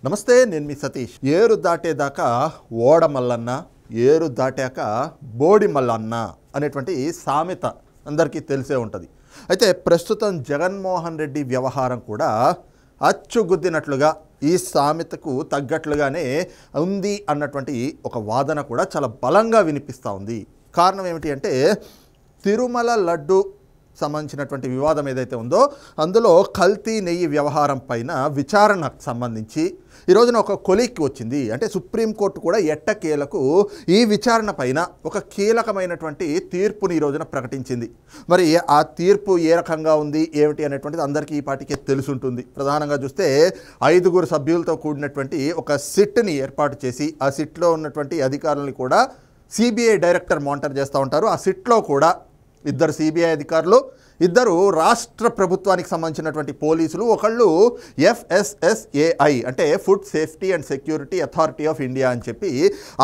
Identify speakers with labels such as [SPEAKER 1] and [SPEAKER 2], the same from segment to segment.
[SPEAKER 1] నమస్తే, నేను మీ సతీష్. ఏరు దాటేదాకా ఓడ మల్లన్న, ఏరు దాటాక బోడి మల్లన్న అనేటువంటి సామెత అందరికీ తెలిసే ఉంటుంది. అయితే ప్రస్తుతం జగన్మోహన్ రెడ్డి వ్యవహారం కూడా అచ్చుగుద్దినట్లుగా ఈ సామెతకు తగ్గట్లుగానే ఉంది అన్నటువంటి ఒక వాదన కూడా చాలా బలంగా వినిపిస్తూ ఉంది. కారణం ఏమిటి అంటే, తిరుమల లడ్డు సంబంధించినటువంటి వివాదం ఏదైతే ఉందో అందులో కల్తీ నెయ్యి వ్యవహారం పైన విచారణకు సంబంధించి ఈ రోజున ఒక కొలిక్కి వచ్చింది. అంటే సుప్రీంకోర్టు కూడా ఎట్టకేలకు ఈ విచారణ పైన ఒక కీలకమైనటువంటి తీర్పుని ఈ రోజున ప్రకటించింది. మరి ఆ తీర్పు ఏ రకంగా ఉంది ఏమిటి అనేటువంటిది అందరికీ ఈ పాటికే తెలుసుంటుంది. ప్రధానంగా చూస్తే 5 సభ్యులతో కూడినటువంటి ఒక సిట్ని ఏర్పాటు చేసి ఆ సిట్లో ఉన్నటువంటి అధికారులని కూడా సిబిఐ డైరెక్టర్ మానిటర్ చేస్తూ ఉంటారు. ఆ సిట్లో కూడా 2 సిబిఐ అధికారులు, 2 రాష్ట్ర ప్రభుత్వానికి సంబంధించినటువంటి పోలీసులు, ఒకళ్ళు FSSAI అంటే food safety and security authority of India అని చెప్పి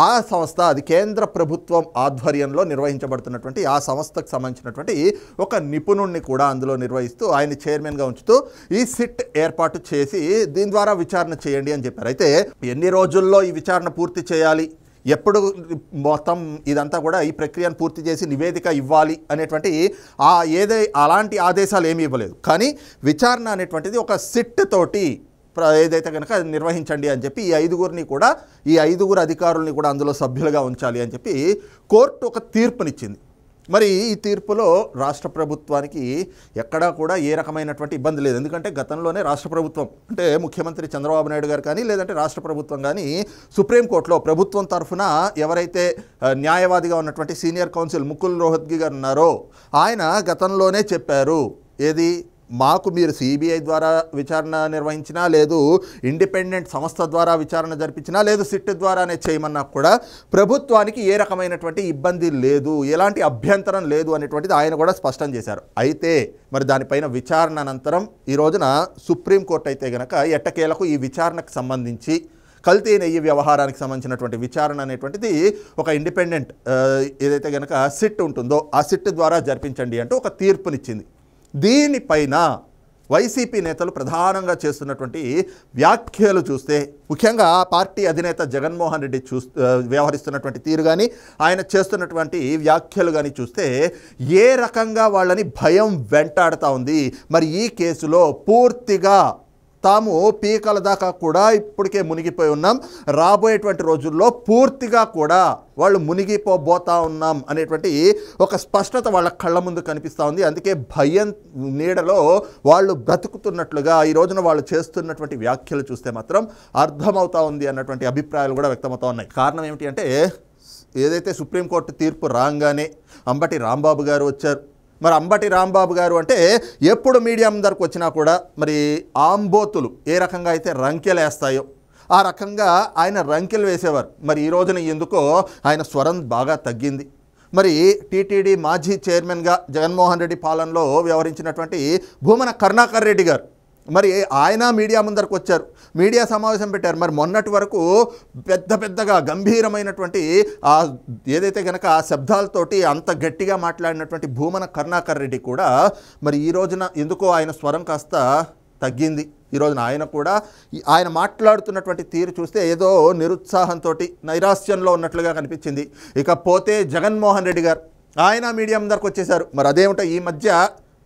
[SPEAKER 1] ఆ సంస్థ, అది కేంద్ర ప్రభుత్వం ఆధ్వర్యంలో నిర్వహించబడుతున్నటువంటి ఆ సంస్థకు సంబంధించినటువంటి ఒక నిపుణుడిని కూడా అందులో నిర్వహిస్తూ ఆయన చైర్మన్గా ఉంచుతూ ఈ సిట్ ఏర్పాటు చేసి దీని ద్వారా విచారణ చేయండి అని చెప్పారు. అయితే ఎన్ని రోజుల్లో ఈ విచారణ పూర్తి చేయాలి, ఎప్పుడు మొత్తం ఇదంతా కూడా ఈ ప్రక్రియను పూర్తి చేసి నివేదిక ఇవ్వాలి అనేటువంటి అలాంటి ఆదేశాలు ఏమీ ఇవ్వలేదు. కానీ విచారణ అనేటువంటిది ఒక సిట్ తోటి ఏదైతే కనుక నిర్వహించండి అని చెప్పి ఈ 5గురిని కూడా, ఈ 5 అధికారుల్ని కూడా అందులో సభ్యులుగా ఉంచాలి అని చెప్పి కోర్టు ఒక తీర్పునిచ్చింది. మరి ఈ తీర్పులో రాష్ట్ర ప్రభుత్వానికి ఎక్కడా కూడా ఏ రకమైనటువంటి ఇబ్బంది లేదు. ఎందుకంటే గతంలోనే రాష్ట్ర ప్రభుత్వం అంటే ముఖ్యమంత్రి చంద్రబాబు నాయుడు గారు కానీ, లేదంటే రాష్ట్ర ప్రభుత్వం కానీ సుప్రీంకోర్టులో ప్రభుత్వం తరఫున ఎవరైతే న్యాయవాదిగా ఉన్నటువంటి సీనియర్ కౌన్సిల్ ముకుల్ రోహత్గి గారు ఉన్నారో ఆయన గతంలోనే చెప్పారు, ఏది మాకు మీరు సిబిఐ ద్వారా విచారణ నిర్వహించినా, లేదు ఇండిపెండెంట్ సంస్థ ద్వారా విచారణ జరిపించినా, లేదు సిట్ ద్వారానే చేయమన్నా కూడా ప్రభుత్వానికి ఏ రకమైనటువంటి ఇబ్బంది లేదు, ఎలాంటి అభ్యంతరం లేదు అనేటువంటిది ఆయన కూడా స్పష్టం చేశారు. అయితే మరి దానిపైన విచారణ అనంతరం ఈ రోజున సుప్రీంకోర్టు అయితే గనక ఎట్టకేలకు ఈ విచారణకు సంబంధించి కల్తీ నెయ్యి వ్యవహారానికి సంబంధించినటువంటి విచారణ అనేటువంటిది ఒక ఇండిపెండెంట్ ఏదైతే గనక సిట్ ఉంటుందో ఆ సిట్ ద్వారా జరిపించండి అంటూ ఒక తీర్పునిచ్చింది. దీనిపైన వైసీపీ నేతలు ప్రధానంగా చేస్తున్నటువంటి వ్యాఖ్యలు చూస్తే, ముఖ్యంగా పార్టీ అధినేత జగన్మోహన్ రెడ్డి వ్యవహరిస్తున్నటువంటి తీరు కానీ, ఆయన చేస్తున్నటువంటి వ్యాఖ్యలు కానీ చూస్తే ఏ రకంగా వాళ్ళని భయం వెంటాడుతూ ఉంది. మరి ఈ కేసులో పూర్తిగా తాము పీకల దాకా కూడా ఇప్పటికే మునిగిపోయి ఉన్నాం, రాబోయేటువంటి రోజుల్లో పూర్తిగా కూడా వాళ్ళు మునిగిపోబోతా ఉన్నాం అనేటువంటి ఒక స్పష్టత వాళ్ళ కళ్ళ ముందు కనిపిస్తూ ఉంది. అందుకే భయం నీడలో వాళ్ళు బ్రతుకుతున్నట్లుగా ఈ రోజున వాళ్ళు చేస్తున్నటువంటి వ్యాఖ్యలు చూస్తే మాత్రం అర్థమవుతా ఉంది అన్నటువంటి అభిప్రాయాలు కూడా వ్యక్తమవుతూ ఉన్నాయి. కారణం ఏమిటి అంటే, ఏదైతే సుప్రీంకోర్టు తీర్పు రాగానే అంబటి రాంబాబు గారు వచ్చారు. మరి అంబటి రాంబాబు గారు అంటే ఎప్పుడు మీడియా ముందరకు వచ్చినా కూడా మరి ఆంబోతులు ఏ రకంగా అయితే రంకెలేస్తాయో ఆ రకంగా ఆయన రంకెలు వేసేవారు. మరి ఈ రోజున ఎందుకో ఆయన స్వరం బాగా తగ్గింది. మరి టీటీడీ మాజీ చైర్మన్గా జగన్మోహన్ రెడ్డి పాలనలో వ్యవహరించినటువంటి భూమన కరుణాకర్ రెడ్డి గారు మరి ఆయన మీడియా ముందరకు వచ్చారు, మీడియా సమావేశం పెట్టారు. మరి మొన్నటి వరకు పెద్దగా గంభీరమైనటువంటి ఏదైతే కనుక ఆ శబ్దాలతోటి అంత గట్టిగా మాట్లాడినటువంటి భూమన కరుణాకర్ రెడ్డి కూడా మరి ఈ రోజున ఎందుకో ఆయన స్వరం కాస్త తగ్గింది. ఈ రోజున ఆయన కూడా ఆయన మాట్లాడుతున్నటువంటి తీరు చూస్తే ఏదో నిరుత్సాహంతో, నైరాశ్యంలో ఉన్నట్లుగా కనిపించింది. ఇకపోతే జగన్మోహన్ రెడ్డి గారు ఆయన మీడియా ముందరకు వచ్చేశారు. మరి అదేమిటో ఈ మధ్య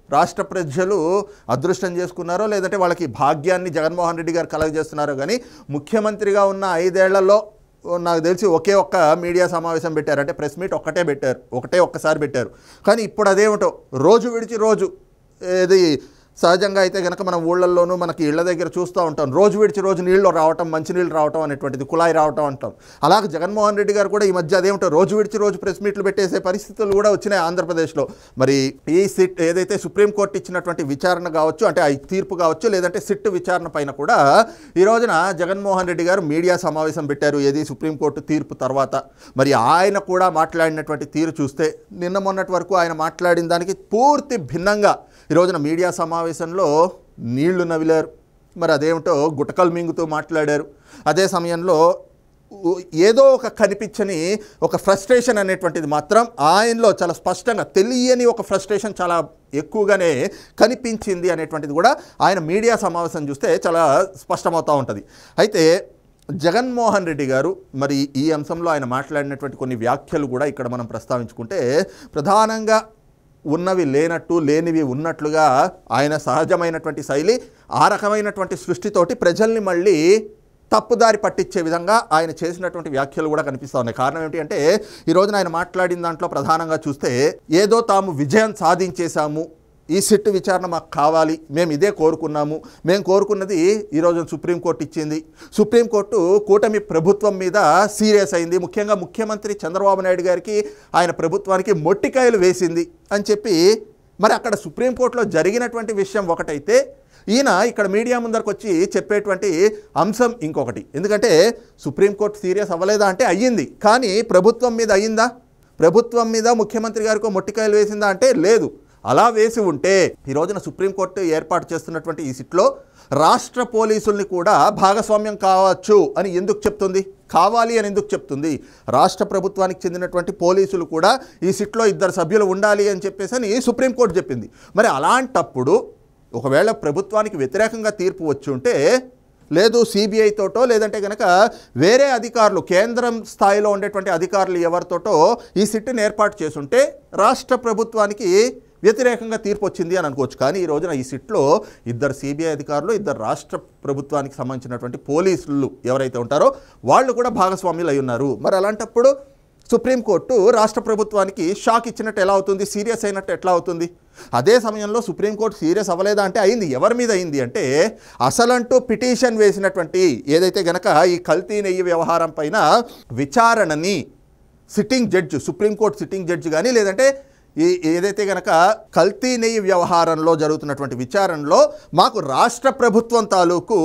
[SPEAKER 1] రాష్ట్ర ప్రజలు అదృష్టం చేసుకున్నారో, లేదంటే వాళ్ళకి భాగ్యాన్ని జగన్మోహన్ రెడ్డి గారు కలగజేస్తున్నారో కానీ ముఖ్యమంత్రిగా ఉన్న 5 ఏళ్లలో నాకు తెలిసి ఒక్క మీడియా సమావేశం పెట్టారు. అంటే ప్రెస్ మీట్ ఒక్కసారి పెట్టారు. కానీ ఇప్పుడు అదేమిటో రోజు విడిచి రోజు, ఏది సహజంగా అయితే కనుక మన ఊళ్ళల్లోనూ మనకి ఇళ్ల దగ్గర చూస్తూ ఉంటాం, రోజు విడిచి రోజు నీళ్ళు రావటం, మంచినీళ్ళు రావటం అనేటువంటిది, కుళాయి రావటం అంటాం. అలాగే జగన్మోహన్ రెడ్డి గారు కూడా ఈ మధ్య అదేమిటో రోజు విడిచి రోజు ప్రెస్ మీట్లు పెట్టేసే పరిస్థితులు కూడా వచ్చినాయి ఆంధ్రప్రదేశ్లో. మరి ఈ సిట్ ఏదైతే సుప్రీంకోర్టు ఇచ్చినటువంటి విచారణ కావచ్చు, అంటే ఆ తీర్పు కావచ్చు, లేదంటే సిట్ విచారణ పైన కూడా ఈ రోజున జగన్మోహన్ రెడ్డి గారు మీడియా సమావేశం పెట్టారు. ఏది సుప్రీంకోర్టు తీర్పు తర్వాత మరి ఆయన కూడా మాట్లాడినటువంటి తీరు చూస్తే నిన్న మొన్నటి వరకు ఆయన మాట్లాడిన దానికి పూర్తి భిన్నంగా ఈ రోజున మీడియా సమావేశంలో నీళ్లు నవిలారు. మరి అదేమిటో గుటకలు మింగుతూ మాట్లాడారు. అదే సమయంలో ఏదో ఒక కనిపించని ఒక ఫ్రస్ట్రేషన్ అనేటువంటిది మాత్రం ఆయనలో చాలా స్పష్టంగా తెలియని ఒక ఫ్రస్ట్రేషన్ చాలా ఎక్కువగానే కనిపించింది అనేటువంటిది కూడా ఆయన మీడియా సమావేశం చూస్తే చాలా స్పష్టమవుతూ ఉంటుంది. అయితే జగన్మోహన్ రెడ్డి గారు మరి ఈ అంశంలో ఆయన మాట్లాడినటువంటి కొన్ని వ్యాఖ్యలు కూడా ఇక్కడ మనం ప్రస్తావించుకుంటే ప్రధానంగా ఉన్నవి లేనట్టు లేనివి ఉన్నట్లుగా ఆయన సహజమైనటువంటి శైలి ఆ రకమైనటువంటి సృష్టితోటి ప్రజల్ని మళ్ళీ తప్పుదారి పట్టించే విధంగా ఆయన చేసినటువంటి వ్యాఖ్యలు కూడా కనిపిస్తూ ఉన్నాయి. కారణం ఏంటి అంటే ఈ రోజున ఆయన మాట్లాడిన దాంట్లో ప్రధానంగా చూస్తే ఏదో తాము విజయం సాధించేశాము, ఈ సిట్ విచారణ మాకు కావాలి, మేము ఇదే కోరుకున్నాము, మేము కోరుకున్నది ఈరోజు సుప్రీంకోర్టు ఇచ్చింది, సుప్రీంకోర్టు కూటమి ప్రభుత్వం మీద సీరియస్ అయింది, ముఖ్యంగా ముఖ్యమంత్రి చంద్రబాబు నాయుడు గారికి ఆయన ప్రభుత్వానికి మొట్టికాయలు వేసింది అని చెప్పి మరి అక్కడ సుప్రీంకోర్టులో జరిగినటువంటి విషయం ఒకటైతే ఈయన ఇక్కడ మీడియా ముందరకు వచ్చి చెప్పేటువంటి అంశం ఇంకొకటి. ఎందుకంటే సుప్రీంకోర్టు సీరియస్ అవ్వలేదా అంటే అయ్యింది, కానీ ప్రభుత్వం మీద అయ్యిందా, ప్రభుత్వం మీద ముఖ్యమంత్రి గారికి మొట్టికాయలు వేసిందా అంటే లేదు. అలా వేసి ఉంటే ఈ రోజున సుప్రీంకోర్టు ఏర్పాటు చేస్తున్నటువంటి ఈ సిట్లో రాష్ట్ర పోలీసుల్ని కూడా భాగస్వామ్యం కావచ్చు అని ఎందుకు చెప్తుంది, కావాలి అని ఎందుకు చెప్తుంది? రాష్ట్ర ప్రభుత్వానికి చెందినటువంటి పోలీసులు కూడా ఈ సిట్లో 2 సభ్యులు ఉండాలి అని చెప్పేసి అని సుప్రీంకోర్టు చెప్పింది. మరి అలాంటప్పుడు ఒకవేళ ప్రభుత్వానికి వ్యతిరేకంగా తీర్పు వచ్చి ఉంటే లేదు సిబిఐ తోటో లేదంటే కనుక వేరే అధికారులు కేంద్రం స్థాయిలో ఉండేటువంటి అధికారులు ఎవరితోటో ఈ సిట్ని ఏర్పాటు చేసుంటే రాష్ట్ర ప్రభుత్వానికి వ్యతిరేకంగా తీర్పు వచ్చింది అని అనుకోవచ్చు. కానీ ఈ రోజున ఈ సిట్లో 2 సిబిఐ అధికారులు 2 రాష్ట్ర ప్రభుత్వానికి సంబంధించినటువంటి పోలీసులు ఎవరైతే ఉంటారో వాళ్ళు కూడా భాగస్వామ్యులు అయి ఉన్నారు. మరి అలాంటప్పుడు సుప్రీంకోర్టు రాష్ట్ర ప్రభుత్వానికి షాక్ ఇచ్చినట్టు ఎలా అవుతుంది, సీరియస్ అయినట్టు ఎట్లా అవుతుంది? అదే సమయంలో సుప్రీంకోర్టు సీరియస్ అవ్వలేదా అంటే అయింది. ఎవరి మీద అయింది అంటే అసలంటూ పిటిషన్ వేసినటువంటి ఏదైతే గనక ఈ కల్తీ నెయ్యి వ్యవహారం పైన విచారణని sitting judge, Supreme Court sitting judge కానీ లేదంటే ఏదైతే గనక కల్తీ నెయ్యి వ్యవహారంలో జరుగుతున్నటువంటి విచారణలో మాకు రాష్ట్ర ప్రభుత్వం తాలూకు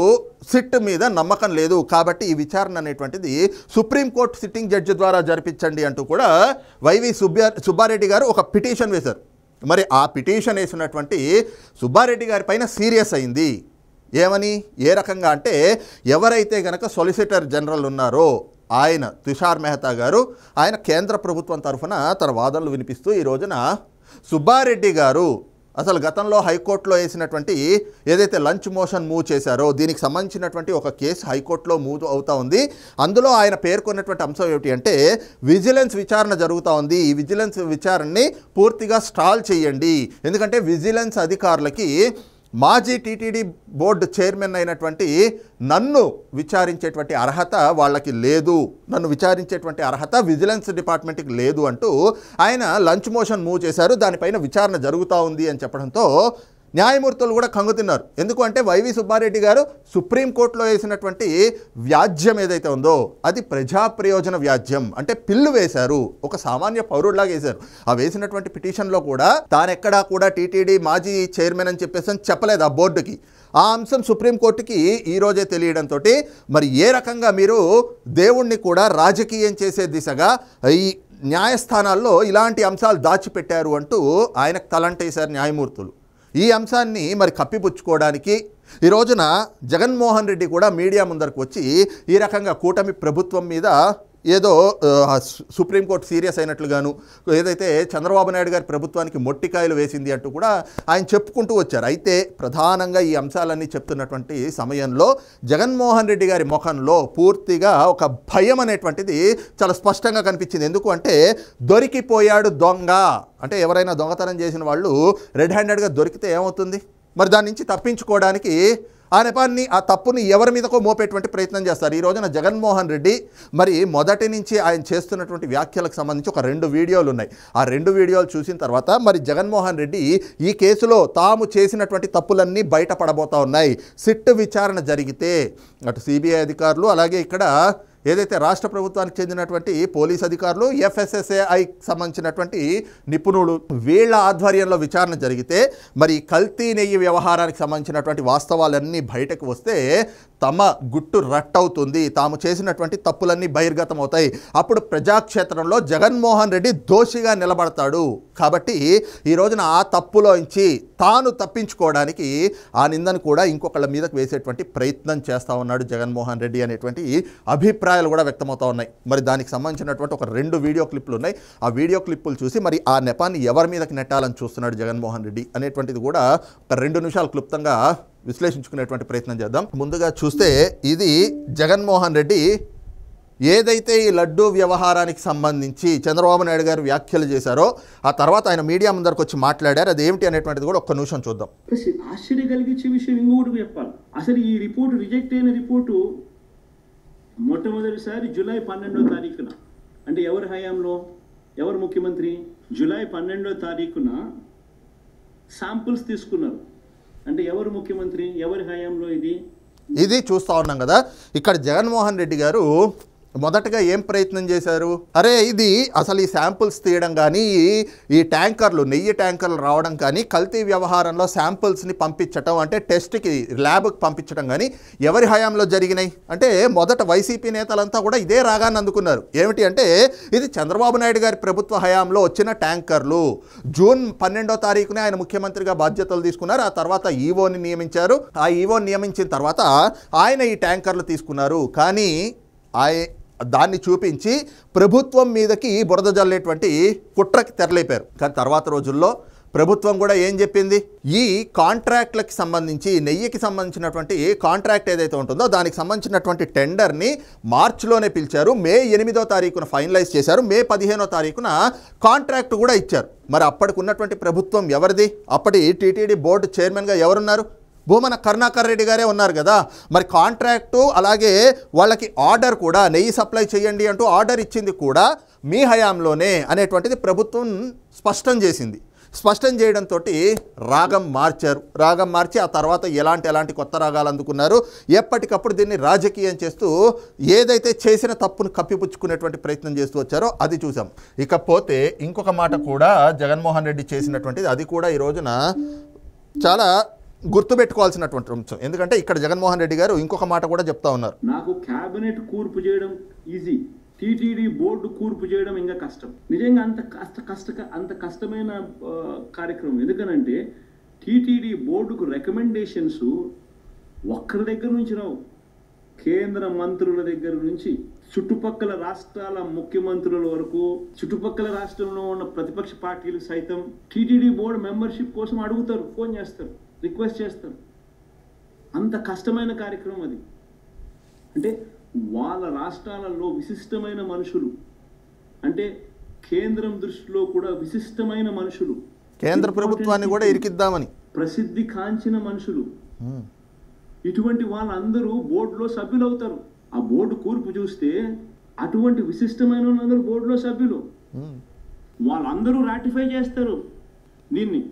[SPEAKER 1] సిట్ మీద నమ్మకం లేదు, కాబట్టి ఈ విచారణ అనేటువంటిది సుప్రీంకోర్టు సిట్టింగ్ జడ్జి ద్వారా జరిపించండి అంటూ కూడా వైవి సుబ్బారెడ్డి గారు ఒక పిటిషన్ వేశారు. మరి ఆ పిటిషన్ వేసినటువంటి సుబ్బారెడ్డి గారి పైన సీరియస్ అయింది. ఏమని, ఏ రకంగా అంటే ఎవరైతే గనక సొలిసిటర్ జనరల్ ఉన్నారో ఆయన తుషార్ మెహతా గారు ఆయన కేంద్ర ప్రభుత్వం తరఫున తన వాదనలు వినిపిస్తూ ఈ రోజున సుబ్బారెడ్డి గారు అసలు గతంలో హైకోర్టులో వేసినటువంటి ఏదైతే లంచ్ మోషన్ మూవ్ చేశారో దీనికి సంబంధించినటువంటి ఒక కేసు హైకోర్టులో మూవ్ అవుతూ ఉంది. అందులో ఆయన పేర్కొన్నటువంటి అంశం ఏమిటి అంటే విజిలెన్స్ విచారణ జరుగుతూ ఉంది, ఈ విజిలెన్స్ విచారణని పూర్తిగా స్టాల్ చేయండి, ఎందుకంటే విజిలెన్స్ అధికారులకి మాజీ టీటీడీ బోర్డు చైర్మన్ అయినటువంటి నన్ను విచారించేటువంటి అర్హత వాళ్ళకి లేదు, నన్ను విచారించేటువంటి అర్హత విజిలెన్స్ డిపార్ట్మెంట్కి లేదు అంటూ ఆయన లంచ్ మోషన్ మూవ్ చేశారు. దానిపైన విచారణ జరుగుతూ ఉంది అని చెప్పడంతో న్యాయమూర్తులు కూడా కంగుతిన్నారు. ఎందుకు అంటే వైవి సుబ్బారెడ్డి గారు సుప్రీంకోర్టులో వేసినటువంటి వ్యాజ్యం ఏదైతే ఉందో అది ప్రజా ప్రయోజన వ్యాజ్యం, అంటే పిల్లు వేశారు, ఒక సామాన్య పౌరుడిలాగా వేశారు. ఆ వేసినటువంటి పిటిషన్లో కూడా తానెక్కడా కూడా టీటీడీ మాజీ చైర్మన్ అని చెప్పేసి చెప్పలేదు ఆ బోర్డుకి. ఆ అంశం సుప్రీంకోర్టుకి ఈరోజే తెలియడంతో మరి ఏ రకంగా మీరు దేవుణ్ణి కూడా రాజకీయం చేసే దిశగా ఈ న్యాయస్థానాల్లో ఇలాంటి అంశాలు దాచిపెట్టారు అంటూ ఆయనకు తలంటేశారు న్యాయమూర్తులు. ఈ అంశాన్ని మరి కప్పిపుచ్చుకోవడానికి ఈ రోజున జగన్మోహన్ రెడ్డి కూడా మీడియా ముందరకు వచ్చి ఈ రకంగా కూటమి ప్రభుత్వం మీద ఏదో సుప్రీంకోర్టు సీరియస్ అయినట్లుగాను ఏదైతే చంద్రబాబు నాయుడు గారి ప్రభుత్వానికి మొట్టికాయలు వేసింది అంటూ కూడా ఆయన చెప్పుకుంటూ వచ్చారు. అయితే ప్రధానంగా ఈ అంశాలన్నీ చెప్తున్నటువంటి సమయంలో జగన్మోహన్ రెడ్డి గారి ముఖంలో పూర్తిగా ఒక భయం అనేటువంటిది చాలా స్పష్టంగా కనిపించింది. ఎందుకు అంటే దొరికిపోయాడు దొంగ, అంటే ఎవరైనా దొంగతనం చేసిన వాళ్ళు రెడ్ హ్యాండెడ్గా దొరికితే ఏమవుతుంది, మరి దాని నుంచి తప్పించుకోవడానికి ఆ నెపాన్ని ఆ తప్పుని ఎవరి మీదకో మోపేటువంటి ప్రయత్నం చేస్తారు. ఈ రోజున జగన్మోహన్ రెడ్డి మరి మొదటి నుంచి ఆయన చేస్తున్నటువంటి వ్యాఖ్యలకు సంబంధించి ఒక 2 వీడియోలు ఉన్నాయి. ఆ 2 వీడియోలు చూసిన తర్వాత మరి జగన్మోహన్ రెడ్డి ఈ కేసులో తాము చేసినటువంటి తప్పులన్నీ బయటపడబోతా ఉన్నాయి. సిట్ విచారణ జరిగితే అటు సిబిఐ అధికారులు అలాగే ఇక్కడ ఏదైతే రాష్ట్ర ప్రభుత్వానికి చెందినటువంటి పోలీస్ అధికారులు ఎఫ్ఎస్ఎస్ఏఐకి సంబంధించినటువంటి నిపుణులు వీళ్ళ ఆధ్వర్యంలో విచారణ జరిగితే మరి కల్తీ నెయ్యి వ్యవహారానికి సంబంధించినటువంటి వాస్తవాలన్నీ బయటకు వస్తే తమ గుట్టు రట్టవుతుంది, తాము చేసినటువంటి తప్పులన్నీ బహిర్గతం అవుతాయి. అప్పుడు ప్రజాక్షేత్రంలో జగన్మోహన్ రెడ్డి దోషిగా నిలబడతాడు. కాబట్టి ఈ రోజున ఆ తప్పులోంచి తాను తప్పించుకోవడానికి ఆ నిందను కూడా ఇంకొకళ్ళ మీదకు వేసేటువంటి ప్రయత్నం చేస్తూ ఉన్నాడు జగన్మోహన్ రెడ్డి అనేటువంటి అభిప్రాయం అభిప్రాయాలు కూడా వ్యక్తమవుతూ ఉన్నాయి. మరి దానికి సంబంధించినటువంటి ఒక 2 వీడియో క్లిప్లు ఉన్నాయి. ఆ వీడియో క్లిప్పులు చూసి మరి ఆ నెపాన్ని ఎవరి మీదకి నెట్టాలని చూస్తున్నాడు జగన్మోహన్ రెడ్డి అనేటువంటిది కూడా ఒక 2 నిమిషాలు క్లుప్తంగా విశ్లేషించుకునేటువంటి ప్రయత్నం చేద్దాం. ముందుగా చూస్తే ఇది జగన్మోహన్ రెడ్డి ఏదైతే ఈ లడ్డూ వ్యవహారానికి సంబంధించి చంద్రబాబు నాయుడు గారు వ్యాఖ్యలు చేశారో ఆ తర్వాత ఆయన మీడియా ముందరకు వచ్చి మాట్లాడారు. అది ఏమిటి అనేటువంటిది కూడా ఒక్క నిమిషం చూద్దాం.
[SPEAKER 2] ఆశ్చర్య కలిగించే విషయం ఇంకొకటి చెప్పాలి. అసలు ఈ రిపోర్టు రిజెక్ట్ అయిన రిపోర్టు మొట్టమొదటిసారి జూలై 12వ తారీఖున, అంటే ఎవరి హయాంలో, ఎవరు ముఖ్యమంత్రి, జూలై 12వ తారీఖున శాంపుల్స్ తీసుకున్నారు. అంటే ఎవరు ముఖ్యమంత్రి, ఎవరి హయాంలో ఇది
[SPEAKER 1] చూస్తూ ఉన్నాం కదా. ఇక్కడ జగన్మోహన్ రెడ్డి గారు మొదటగా ఏం ప్రయత్నం చేశారు, అరే ఇది అసలు ఈ శాంపుల్స్ తీయడం కానీ ఈ ట్యాంకర్లు నెయ్యి ట్యాంకర్లు రావడం కానీ కల్తీ వ్యవహారంలో శాంపుల్స్ని పంపించడం అంటే టెస్ట్కి ల్యాబ్కి పంపించడం కానీ ఎవరి హయాంలో జరిగినాయి అంటే మొదట వైసీపీ నేతలంతా కూడా ఇదే రాగాన్ని అందుకున్నారు. ఏమిటి అంటే ఇది చంద్రబాబు నాయుడు గారి ప్రభుత్వ హయాంలో వచ్చిన ట్యాంకర్లు. జూన్ 12వ తారీఖునే ఆయన ముఖ్యమంత్రిగా బాధ్యతలు తీసుకున్నారు. ఆ తర్వాత ఈవోని నియమించారు. ఆ ఈవోని నియమించిన తర్వాత ఆయన ఈ ట్యాంకర్లు తీసుకున్నారు. కానీ దాన్ని చూపించి ప్రభుత్వం మీదకి బురద జల్లేటువంటి కుట్రకి తెరలేపారు. కానీ తర్వాత రోజుల్లో ప్రభుత్వం కూడా ఏం చెప్పింది, ఈ కాంట్రాక్ట్లకు సంబంధించి నెయ్యికి సంబంధించినటువంటి కాంట్రాక్ట్ ఏదైతే ఉంటుందో దానికి సంబంధించినటువంటి టెండర్ని మార్చిలోనే పిలిచారు. మే 8వ తారీఖున ఫైనలైజ్ చేశారు. మే 15వ తారీఖున కాంట్రాక్ట్ కూడా ఇచ్చారు. మరి అప్పటికి ఉన్నటువంటి ప్రభుత్వం ఎవరిది, అప్పటి టీటీడీ బోర్డు చైర్మన్గా ఎవరున్నారు, భూమన కరుణాకర్ రెడ్డి గారే ఉన్నారు కదా. మరి కాంట్రాక్టు అలాగే వాళ్ళకి ఆర్డర్ కూడా నెయ్యి సప్లై చేయండి అంటూ ఆర్డర్ ఇచ్చింది కూడా మీ హయాంలోనే అనేటువంటిది ప్రభుత్వం స్పష్టం చేసింది. స్పష్టం చేయడంతో రాగం మార్చారు. రాగం మార్చి ఆ తర్వాత ఎలాంటి కొత్త రాగాలు అందుకున్నారు. ఎప్పటికప్పుడు దీన్ని రాజకీయం చేస్తూ ఏదైతే చేసిన తప్పును కప్పిపుచ్చుకునేటువంటి ప్రయత్నం చేస్తూ వచ్చారో అది చూసాం. ఇకపోతే ఇంకొక మాట కూడా జగన్మోహన్ రెడ్డి చేసినటువంటిది, అది కూడా ఈ రోజున చాలా గుర్తుపెట్టుకోవాల్సినటువంటి అంశం. ఎందుకంటే ఇక్కడ జగన్మోహన్ రెడ్డి గారు ఇంకొక మాట కూడా చెప్తా ఉన్నారు,
[SPEAKER 2] నాకు క్యాబినెట్ కూర్పు చేయడం ఈజీ, టీటీడీ బోర్డు కూర్పు చేయడం ఇంకా కష్టం. నిజంగా అంత కష్టమైన కార్యక్రమం. ఎందుకనంటే టీటీడీ బోర్డుకు రికమెండేషన్స్ ఒక్కరి దగ్గర నుంచి రావు. కేంద్ర మంత్రుల దగ్గర నుంచి చుట్టుపక్కల రాష్ట్రాల ముఖ్యమంత్రుల వరకు, చుట్టుపక్కల రాష్ట్రంలో ఉన్న ప్రతిపక్ష పార్టీలు సైతం టీటీడీ బోర్డు మెంబర్షిప్ కోసం అడుగుతారు, ఫోన్ చేస్తారు, రిక్వెస్ట్ చేస్తారు. అంత కష్టమైన కార్యక్రమం అది. అంటే వాళ్ళ రాష్ట్రాలలో విశిష్టమైన మనుషులు, అంటే కేంద్రం దృష్టిలో కూడా విశిష్టమైన మనుషులు,
[SPEAKER 1] కేంద్ర ప్రభుత్వాన్ని కూడా ఇరికిద్దామని
[SPEAKER 2] ప్రసిద్ధి కాంచిన మనుషులు, ఇటువంటి వాళ్ళందరూ బోర్డులో సభ్యులు అవుతారు. ఆ బోర్డు కూర్పు చూస్తే అటువంటి విశిష్టమైన వాళ్ళందరూ బోర్డులో సభ్యులు, వాళ్ళందరూ రాటిఫై చేస్తారు దీన్ని.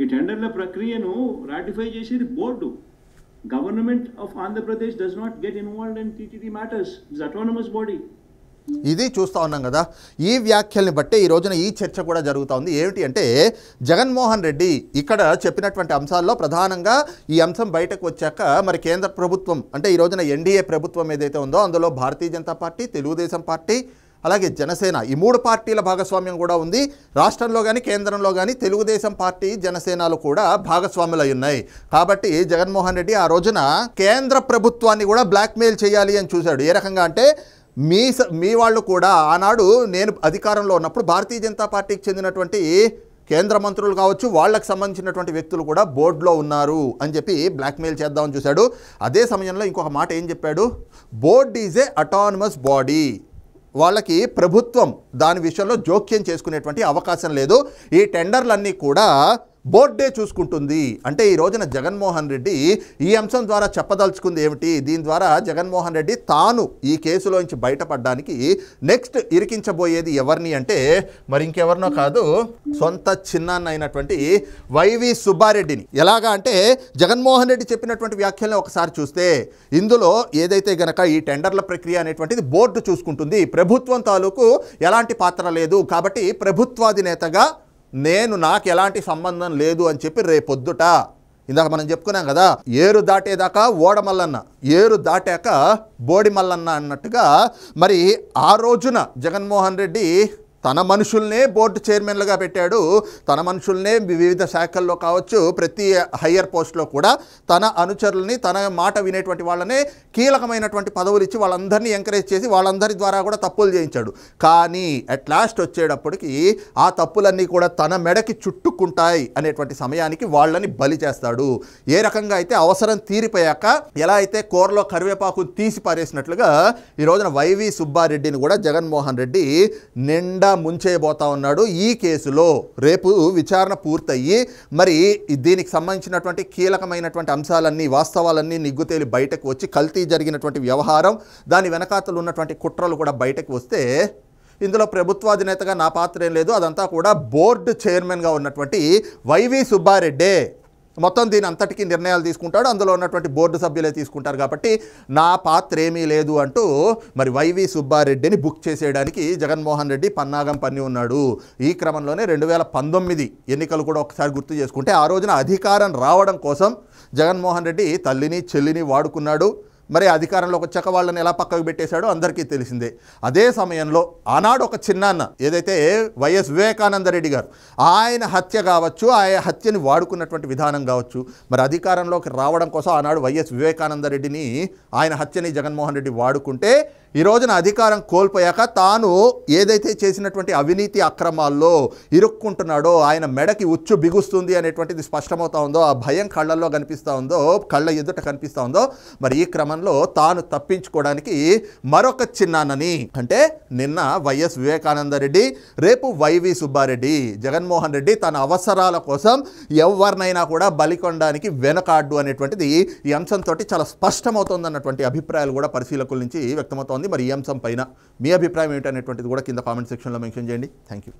[SPEAKER 2] ఈ టెండర్ల ప్రక్రియను రాటిఫై చేసేది board. Government of Andhra Pradesh does not get involved in TTD matters. It's autonomous body.
[SPEAKER 1] ఇది చూస్తూ ఉన్నాం కదా. ఈ వ్యాఖ్యల్ని బట్టే ఈ రోజున ఈ చర్చ కూడా జరుగుతూ ఉంది. ఏమిటి అంటే జగన్మోహన్ రెడ్డి ఇక్కడ చెప్పినటువంటి అంశాల్లో ప్రధానంగా ఈ అంశం బయటకు వచ్చాక మరి కేంద్ర ప్రభుత్వం అంటే ఈ రోజున ఎన్డీఏ ప్రభుత్వం ఏదైతే ఉందో అందులో భారతీయ జనతా పార్టీ, తెలుగుదేశం పార్టీ అలాగే జనసేన ఈ 3 పార్టీల భాగస్వామ్యం కూడా ఉంది. రాష్ట్రంలో కానీ కేంద్రంలో కానీ తెలుగుదేశం పార్టీ, జనసేనలు కూడా భాగస్వాములు అయి ఉన్నాయి. కాబట్టి జగన్మోహన్ రెడ్డి ఆ రోజున కేంద్ర ప్రభుత్వాన్ని కూడా బ్లాక్మెయిల్ చేయాలి అని చూశాడు. ఏ రకంగా అంటే మీ వాళ్ళు కూడా ఆనాడు నేను అధికారంలో ఉన్నప్పుడు భారతీయ జనతా పార్టీకి చెందినటువంటి కేంద్ర మంత్రులు కావచ్చు, వాళ్ళకి సంబంధించినటువంటి వ్యక్తులు కూడా బోర్డులో ఉన్నారు అని చెప్పి బ్లాక్మెయిల్ చేద్దామని చూశాడు. అదే సమయంలో ఇంకొక మాట ఏం చెప్పాడు, board is a autonomous body, వాళ్ళకి ప్రభుత్వం దాని విషయంలో జోక్యం చేసుకునేటువంటి అవకాశం లేదు, ఈ టెండర్లన్నీ కూడా బోర్డే చూసుకుంటుంది. అంటే ఈ రోజున జగన్మోహన్ రెడ్డి ఈ అంశం ద్వారా చెప్పదలుచుకుంది ఏమిటి, దీని ద్వారా జగన్మోహన్ రెడ్డి తాను ఈ కేసులోంచి బయటపడడానికి నెక్స్ట్ ఇరికించబోయేది ఎవరిని అంటే మరి ఇంకెవరినో కాదు, సొంత చిన్నాన్న అయినటువంటి వైవి సుబ్బారెడ్డిని. ఎలాగా అంటే జగన్మోహన్ రెడ్డి చెప్పినటువంటి వ్యాఖ్యలను ఒకసారి చూస్తే ఇందులో ఏదైతే గనక ఈ టెండర్ల ప్రక్రియ అనేటువంటిది బోర్డు చూసుకుంటుంది, ప్రభుత్వం తాలూకు ఎలాంటి పాత్ర లేదు, కాబట్టి ప్రభుత్వాధినేతగా నాకు ఎలాంటి సంబంధం లేదు అని చెప్పి రేపొద్దుట ఇందాక మనం చెప్పుకున్నాం కదా, ఏరు దాటేదాకా ఓడమల్లన్న, ఏరు దాటాక బోడి మల్లన్న అన్నట్టుగా మరి ఆ రోజున జగన్మోహన్ రెడ్డి తన మనుషుల్నే బోర్డు చైర్మన్లుగా పెట్టాడు. తన మనుషుల్నే వివిధ శాఖల్లో కావచ్చు, ప్రతి హయ్యర్ పోస్ట్లో కూడా తన అనుచరుల్ని, తన మాట వినేటువంటి వాళ్ళనే కీలకమైనటువంటి పదవులు ఇచ్చి వాళ్ళందరినీ ఎంకరేజ్ చేసి వాళ్ళందరి ద్వారా కూడా తప్పులు చేయించాడు. కానీ అట్ లాస్ట్ వచ్చేటప్పటికి ఆ తప్పులన్నీ కూడా తన మెడకి చుట్టుకుంటాయి అనేటువంటి సమయానికి వాళ్ళని బలి చేస్తాడు. ఏ రకంగా అయితే అవసరం తీరిపోయాక ఎలా అయితే కూరలో కరివేపాకు తీసి పారేసినట్లుగా ఈ రోజున వైవి సుబ్బారెడ్డిని కూడా జగన్మోహన్ రెడ్డి నిండా ముంచేయబోతా ఉన్నాడు. ఈ కేసులో రేపు విచారణ పూర్తయ్యి మరి దీనికి సంబంధించినటువంటి కీలకమైనటువంటి అంశాలన్నీ, వాస్తవాలన్నీ నిగ్గుతేలి బయటకు వచ్చి కల్తీ జరిగినటువంటి వ్యవహారం, దాని వెనకాతలు ఉన్నటువంటి కుట్రలు కూడా బయటకు వస్తే ఇందులో ప్రభుత్వాధినేతగా నా పాత్ర ఏం లేదు. అదంతా కూడా బోర్డు చైర్మన్గా ఉన్నటువంటి వైవి సుబ్బారెడ్డే మొత్తం దీని అంతటికీ నిర్ణయాలు తీసుకుంటాడు. అందులో ఉన్నటువంటి బోర్డు సభ్యులే తీసుకుంటారు కాబట్టి నా పాత్ర ఏమీ లేదు అంటూ మరి వైవి సుబ్బారెడ్డిని బుక్ చేసేయడానికి జగన్మోహన్ రెడ్డి పన్నాగం పన్ని ఉన్నాడు. ఈ క్రమంలోనే 2019 ఎన్నికలు కూడా ఒకసారి గుర్తు చేసుకుంటే ఆ రోజున అధికారం రావడం కోసం జగన్మోహన్ రెడ్డి తల్లిని చెల్లిని వాడుకున్నాడు. మరి అధికారంలోకి వచ్చాక వాళ్ళని ఎలా పక్కకు పెట్టేశాడో అందరికీ తెలిసిందే. అదే సమయంలో ఆనాడు ఒక చిన్నాన్న ఏదైతే వైఎస్ వివేకానంద రెడ్డి గారు ఆయన హత్య కావచ్చు, ఆయన హత్యని వాడుకున్నటువంటి విధానం కావచ్చు, మరి అధికారంలోకి రావడం కోసం ఆనాడు వైఎస్ వివేకానంద రెడ్డిని, ఆయన హత్యని జగన్మోహన్ రెడ్డి వాడుకుంటే ఈ రోజున అధికారం కోల్పోయాక తాను ఏదైతే చేసినటువంటి అవినీతి అక్రమాల్లో ఇరుక్కుంటున్నాడో, ఆయన మెడకి ఉచ్చు బిగుస్తుంది అనేటువంటిది స్పష్టమవుతా ఉందో, ఆ భయం కళ్ళల్లో కనిపిస్తూ ఉందో, కళ్ళ ఎదుట కనిపిస్తూ ఉందో, మరి ఈ క్రమంలో తాను తప్పించుకోవడానికి మరొక చిన్నాన్నని, అంటే నిన్న వైఎస్ వివేకానంద రెడ్డి, రేపు వైవి సుబ్బారెడ్డి, జగన్మోహన్ రెడ్డి తన అవసరాల కోసం ఎవరినైనా కూడా బలికొనడానికి వెనకాడ్డు అనేటువంటిది ఈ అంశంతో చాలా స్పష్టమవుతోందన్నటువంటి అభిప్రాయాలు కూడా పరిశీలకుల నుంచి వ్యక్తమవుతోంది. మరి ఈ అంశం పైన మీ అభిప్రాయం ఏంటనేటువంటిది కూడా కింద కామెంట్ సెక్షన్లో మెన్షన్ చేయండి. Thank you.